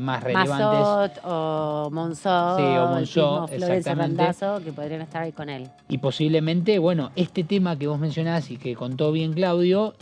Speaker 3: más relevantes.
Speaker 1: Mazot o Monzó,
Speaker 3: sí, o Monzó,
Speaker 1: Florencio Randazzo, que podrían estar ahí con él.
Speaker 3: Y posiblemente, bueno, este tema que vos mencionás y que contó bien Claudio,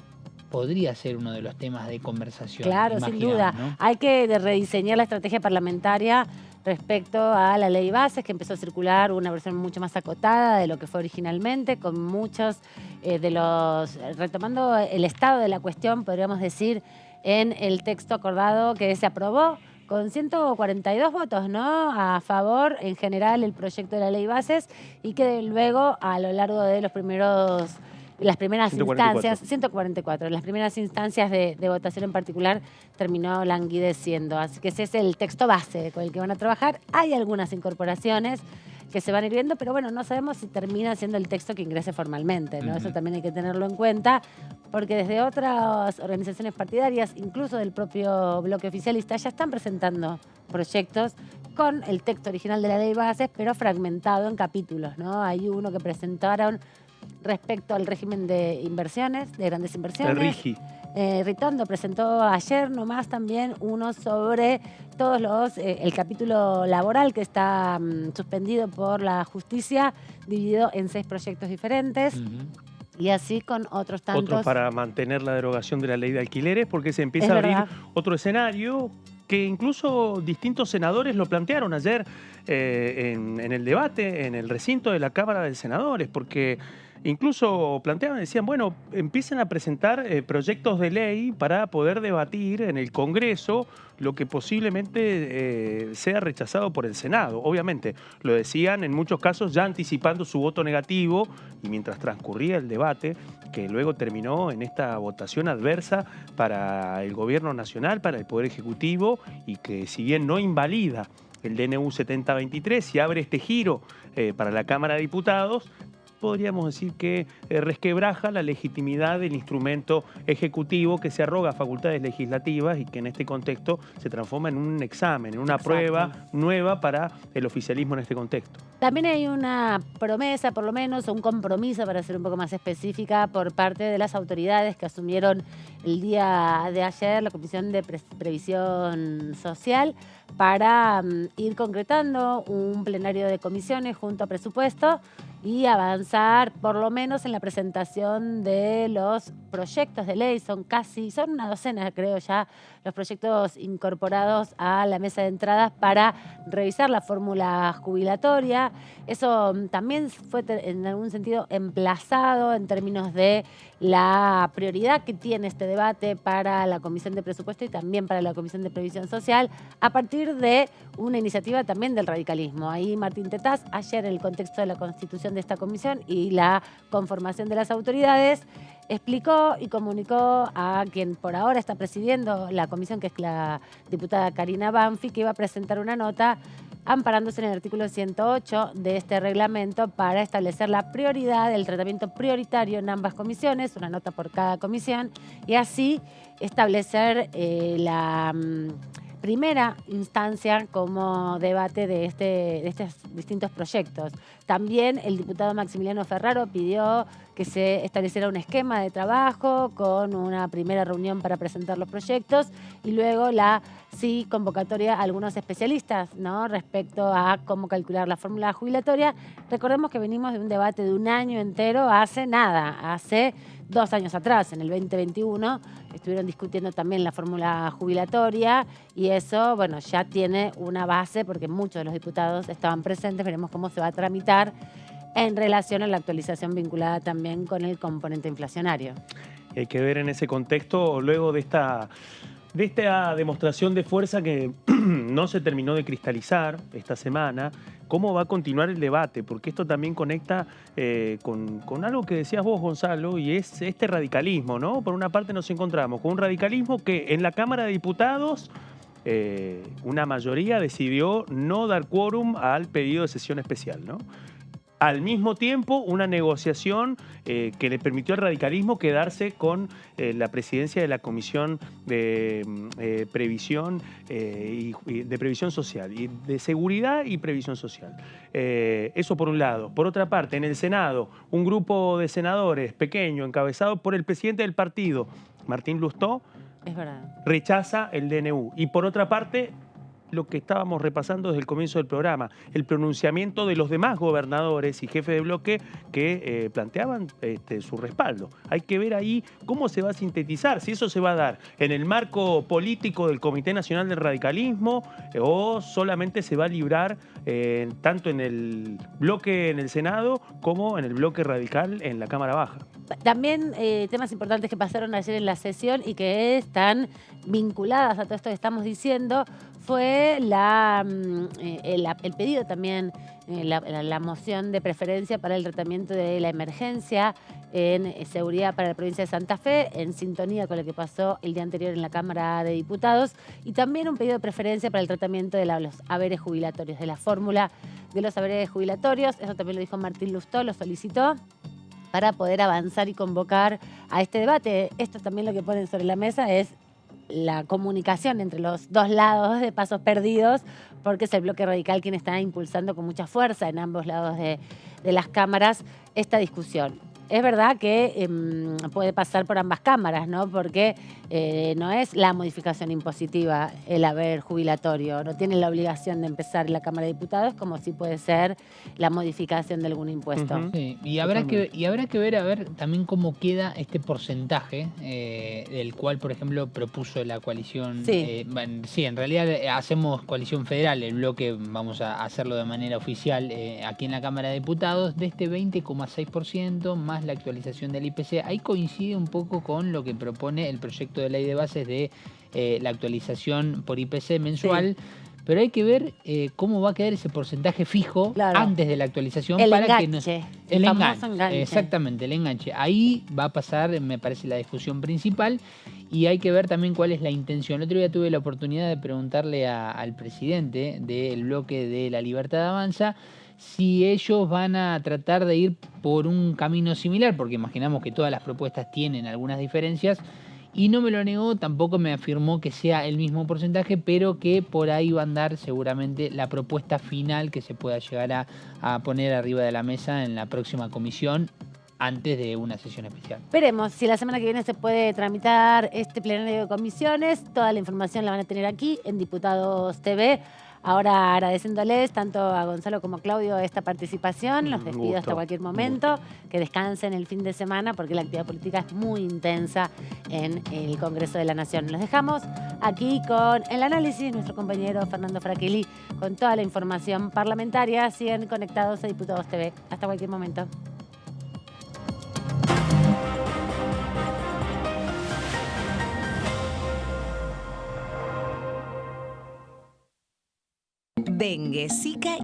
Speaker 3: podría ser uno de los temas de conversación.
Speaker 1: Claro, sin duda.
Speaker 3: ¿no?
Speaker 1: Hay que rediseñar la estrategia parlamentaria respecto a la ley bases, que empezó a circular una versión mucho más acotada de lo que fue originalmente, con muchos de los, retomando el estado de la cuestión, podríamos decir, en el texto acordado que se aprobó con 142 votos, ¿no?, a favor en general el proyecto de la ley bases, y que luego a lo largo de las primeras
Speaker 2: 144.
Speaker 1: instancias, 144, las primeras instancias de votación en particular terminó languideciendo. Así que ese es el texto base con el que van a trabajar. Hay algunas incorporaciones que se van a ir viendo, pero bueno, no sabemos si termina siendo el texto que ingrese formalmente, ¿no? Eso también hay que tenerlo en cuenta, porque desde otras organizaciones partidarias, incluso del propio bloque oficialista, ya están presentando proyectos con el texto original de la ley bases, pero fragmentado en capítulos, ¿no? Hay uno que presentaron respecto al régimen de inversiones, de grandes inversiones.
Speaker 2: El RIGI.
Speaker 1: Ritondo presentó ayer nomás también uno sobre todos el capítulo laboral que está suspendido por la justicia, dividido en 6 proyectos diferentes. Y así con otros tantos.
Speaker 2: Otro para mantener la derogación de la ley de alquileres, porque se empieza a abrir otro escenario que incluso distintos senadores lo plantearon ayer en el debate, en el recinto de la Cámara de Senadores, porque incluso planteaban, decían, bueno, empiecen a presentar proyectos de ley para poder debatir en el Congreso lo que posiblemente sea rechazado por el Senado. Obviamente, lo decían en muchos casos ya anticipando su voto negativo, y mientras transcurría el debate, que luego terminó en esta votación adversa para el Gobierno Nacional, para el Poder Ejecutivo, y que si bien no invalida el DNU 7023 y abre este giro para la Cámara de Diputados, podríamos decir que resquebraja la legitimidad del instrumento ejecutivo que se arroga facultades legislativas y que en este contexto se transforma en un examen, en una prueba nueva para el oficialismo en este contexto.
Speaker 1: También hay una promesa, por lo menos, o un compromiso, para ser un poco más específica, por parte de las autoridades que asumieron el día de ayer la Comisión de Previsión Social para ir concretando un plenario de comisiones junto a presupuesto y avanzar por lo menos en la presentación de los proyectos de ley. Son una docena, creo ya, los proyectos incorporados a la mesa de entradas para revisar la fórmula jubilatoria. Eso también fue en algún sentido emplazado en términos de la prioridad que tiene este debate para la Comisión de Presupuesto y también para la Comisión de Previsión Social, a partir de una iniciativa también del radicalismo. Ahí Martín Tetaz, ayer en el contexto de la constitución de esta comisión y la conformación de las autoridades, explicó y comunicó a quien por ahora está presidiendo la comisión, que es la diputada Karina Banfi, que iba a presentar una nota amparándose en el artículo 108 de este reglamento para establecer la prioridad del tratamiento prioritario en ambas comisiones, una nota por cada comisión, y así establecer la primera instancia como debate de estos distintos proyectos. También el diputado Maximiliano Ferraro pidió que se estableciera un esquema de trabajo con una primera reunión para presentar los proyectos y luego la convocatoria a algunos especialistas, ¿no?, respecto a cómo calcular la fórmula jubilatoria. Recordemos que venimos de un debate de un año entero hace 2 años atrás, en el 2021, estuvieron discutiendo también la fórmula jubilatoria y eso, bueno, ya tiene una base porque muchos de los diputados estaban presentes. Veremos cómo se va a tramitar en relación a la actualización vinculada también con el componente inflacionario.
Speaker 2: Hay que ver en ese contexto, luego de esta demostración de fuerza que no se terminó de cristalizar esta semana, cómo va a continuar el debate, porque esto también conecta con algo que decías vos, Gonzalo, y es este radicalismo, ¿no? Por una parte nos encontramos con un radicalismo que en la Cámara de Diputados una mayoría decidió no dar quórum al pedido de sesión especial, ¿no? Al mismo tiempo, una negociación que le permitió al radicalismo quedarse con la presidencia de la Comisión de Previsión de Previsión Social, y de Seguridad y Previsión Social. Eso por un lado. Por otra parte, en el Senado, un grupo de senadores pequeño, encabezado por el presidente del partido, Martín Lustó,
Speaker 1: es verdad,
Speaker 2: rechaza el DNU. Y por otra parte, lo que estábamos repasando desde el comienzo del programa, el pronunciamiento de los demás gobernadores y jefes de bloque que planteaban su respaldo. Hay que ver ahí cómo se va a sintetizar, si eso se va a dar en el marco político del Comité Nacional del Radicalismo o solamente se va a librar tanto en el bloque en el Senado como en el bloque radical en la Cámara Baja.
Speaker 1: También temas importantes que pasaron ayer en la sesión y que están vinculadas a todo esto que estamos diciendo fue el pedido también, la moción de preferencia para el tratamiento de la emergencia en seguridad para la provincia de Santa Fe, en sintonía con lo que pasó el día anterior en la Cámara de Diputados, y también un pedido de preferencia para el tratamiento de los haberes jubilatorios, de la fórmula de los haberes jubilatorios. Eso también lo dijo Martín Lustó, lo solicitó para poder avanzar y convocar a este debate. Esto también lo que ponen sobre la mesa es la comunicación entre los dos lados de pasos perdidos, porque es el bloque radical quien está impulsando con mucha fuerza en ambos lados de las cámaras esta discusión. Es verdad que puede pasar por ambas cámaras, ¿no? Porque no es la modificación impositiva el haber jubilatorio, no tiene la obligación de empezar en la Cámara de Diputados, como sí puede ser la modificación de algún impuesto.
Speaker 3: Sí, y habrá que ver a ver también cómo queda este porcentaje del cual, por ejemplo, propuso la coalición.
Speaker 1: Sí.
Speaker 3: Sí, en realidad hacemos coalición federal, el bloque vamos a hacerlo de manera oficial aquí en la Cámara de Diputados, de este 20,6% más la actualización del IPC. Ahí coincide un poco con lo que propone el proyecto de ley de bases de la actualización por IPC mensual. Sí. Pero hay que ver cómo va a quedar ese porcentaje fijo, claro, antes de la actualización.
Speaker 1: El
Speaker 3: para
Speaker 1: enganche.
Speaker 3: Que el enganche. Exactamente, el enganche. Ahí va a pasar, me parece, la discusión principal. Y hay que ver también cuál es la intención. El otro día tuve la oportunidad de preguntarle al presidente del bloque de La Libertad Avanza si ellos van a tratar de ir por un camino similar, porque imaginamos que todas las propuestas tienen algunas diferencias, y no me lo negó, tampoco me afirmó que sea el mismo porcentaje, pero que por ahí va a andar seguramente la propuesta final que se pueda llegar a poner arriba de la mesa en la próxima comisión antes de una sesión especial.
Speaker 1: Veremos si la semana que viene se puede tramitar este plenario de comisiones. Toda la información la van a tener aquí en Diputados TV. Ahora agradeciéndoles tanto a Gonzalo como a Claudio esta participación. Los
Speaker 2: Un
Speaker 1: despido
Speaker 2: gusto,
Speaker 1: hasta cualquier
Speaker 2: un
Speaker 1: momento. Que descansen el fin de semana porque la actividad política es muy intensa en el Congreso de la Nación. Los dejamos aquí con el análisis, nuestro compañero Fernando Fraquili, con toda la información parlamentaria. Siguen conectados a Diputados TV. Hasta cualquier momento.
Speaker 5: Dengue, Zika